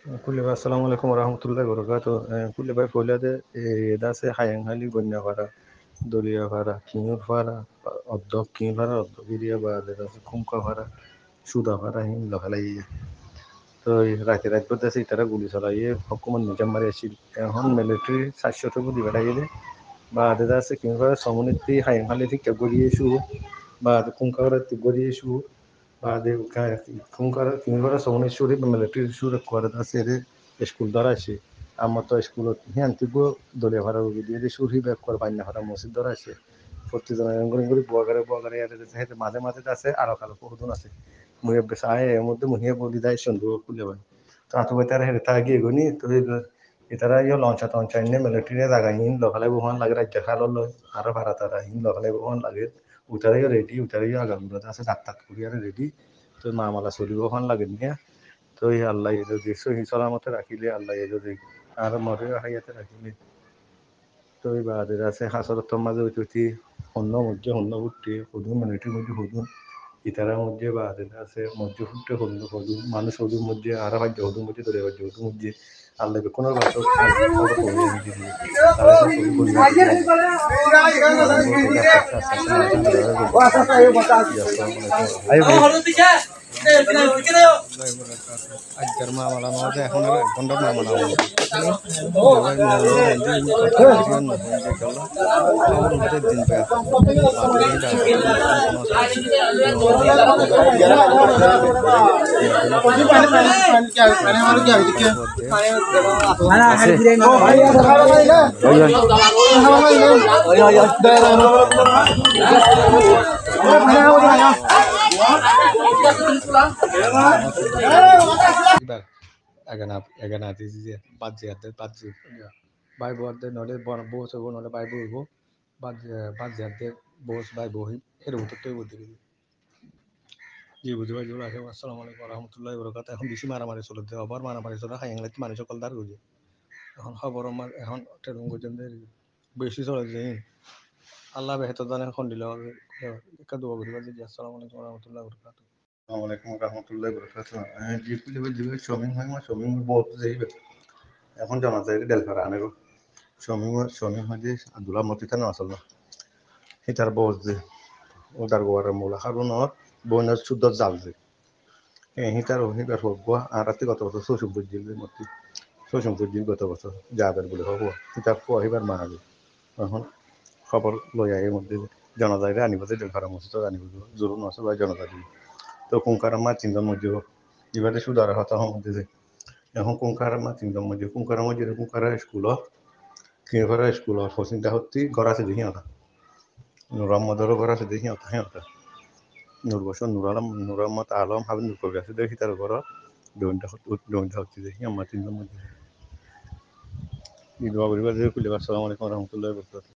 كل بقى السلام عليكم ورحمة الله وبركاته. كل بقى في ولادة ده سي حيان هالي بنيا فارا دوليا فارا كينور فارا أدوك كين فارا أدوك إيريا بعد ده سي كومكا فارا شودا فارا هين لغلاي. তো রাতে রাত পর্যন্ত তারা গুলি চালাইয়ে হকুমত নিজাম মারি আসছিল এখন মিলিটারি 700 গুলি বেড়াইয়ে বা আদাদা আছে কিংবা সমনীতি হাইম হালি থেকে গড়িয়ে শু বা কুঙ্কাওয়ারা গড়িয়ে শু বা কুঙ্কার কিংবা সমনীত সুরি বা মিলিটারি সুর করে আছে স্কুল দ্বারা আছে আমার তো স্কুলত হ্যাঁ তিগো দলীয় ভাড়া দিয়ে সুরি ব্যাক করে বান্যা ভাড়া মসজিদ দ্বারা আছে প্রতিজন করে বুয়াগারে মাঝে মাঝে আছে আরো কালো বহুদন আছে মুহে বেসায় এর মধ্যে মুহে বলি দেয় সন্দেহ খুলে ভাই তো আতো বেতার হেরে তা গিয়ে গনি তো এতারা ইয়ে লঞ্চা টঞ্চা ইনে মিলিটারি জায়গা ইন লখালে বহুন লাগে রাজ্য খালো লয় আরো ভাড়া তারা ইন লখালে বহুন লাগে উতারিও রেডি উতারিও আগামী আছে ডাক্তার কুড়িয়ার রেডি তো মামালা চলিব হন লাগে নিয়ে তো এই আল্লাহ যদি সহি সালামতে রাখিলে আল্লাহ যদি আর মরে হাইয়াতে রাখিলে তো এই বাদের আছে হাসরতর মাঝে উঠি অন্য মধ্যে অন্য ফুটে হদুন মিলিটারির মধ্যে হদুন ইতারার মধ্যে বাদের আছে মধ্যে ফুটে হদুন হদুন মানুষ হদুর মধ্যে আরো ভাগ্য হদুর মধ্যে ধরে ভাগ্য হদুর মধ্যে আল্লাহ কোনো বাসক খবর পড়ে আমি দিয়ে তারা সব বন্যা আজকের মামলা আমাদের এখন এক ঘন্টা মামলা দিন এগানা দিদি বাদ ভাই বোয়ারদের নলে বস হবো নলে ভাই বইব বাদ জিয়ারদের বস ভাই বহি এর উত্তরটাই বলতে দিবি জি বুঝতে পারছি আসসালামু আলাইকুম রহমতুল্লাহ বরকাত এখন বেশি মারামারি চলে দেওয়া আবার মারামারি চলে হাই ইংলাতে মানুষ সকল দাঁড় করছে এখন খবর আমার এখন টেরম করছেন বেশি চলে যে আল্লাহ বেহতর জানে এখন দিলে একটা দোয়া করি জি আসসালামু আলাইকুম রহমতুল্লাহ বরকাত আসসালামু আলাইকুম রহমতুল্লাহ বরকাত জিপি লেভেল জিপি শমিং হয় মা শমিং বহুত যাইবে এখন জানা যায় ডেলফারা আনে শমিং হয় যে আব্দুল্লাহ মতিতা না আসল এটার বহুত যে ওটার গোয়ারের মূলা কারণত বইনের শুদ্ধ জাল যে হিতার হিবার হোক আর রাতে গত বছর শোষণ বুঝিল মতি শোষণ বুঝিল গত বছর যাবের বলে হব হিতার পোয়া হিবার মানাবে এখন খবর লই এর মধ্যে জনজাতিরে আনিব যে ডেলফারা মসজিদ আনিব জরুর নষ্ট বা জনজাতি তো কুঙ্কার মা তিনজন মধ্যে এবারে সুদার হতা মধ্যে যে এখন কুঙ্কার মা তিনজন মধ্যে কুঙ্কার স্কুল কিনফারা স্কুল ফসিনটা হত্তি ঘর আছে দেখি ওটা নুরাম্মদেরও ঘর আছে দেখি ওটা হ্যাঁ ওটা নূর বছর নুর আলম নুর আহমদ আলম হাবিব নুর কবি আছে দেখি তার ঘর দোনটা হচ্ছে দেখি আমার তিনজন মধ্যে ঈদ বাবুরি বাজে খুলে আসসালামু আলাইকুম রহমতুল্লাহ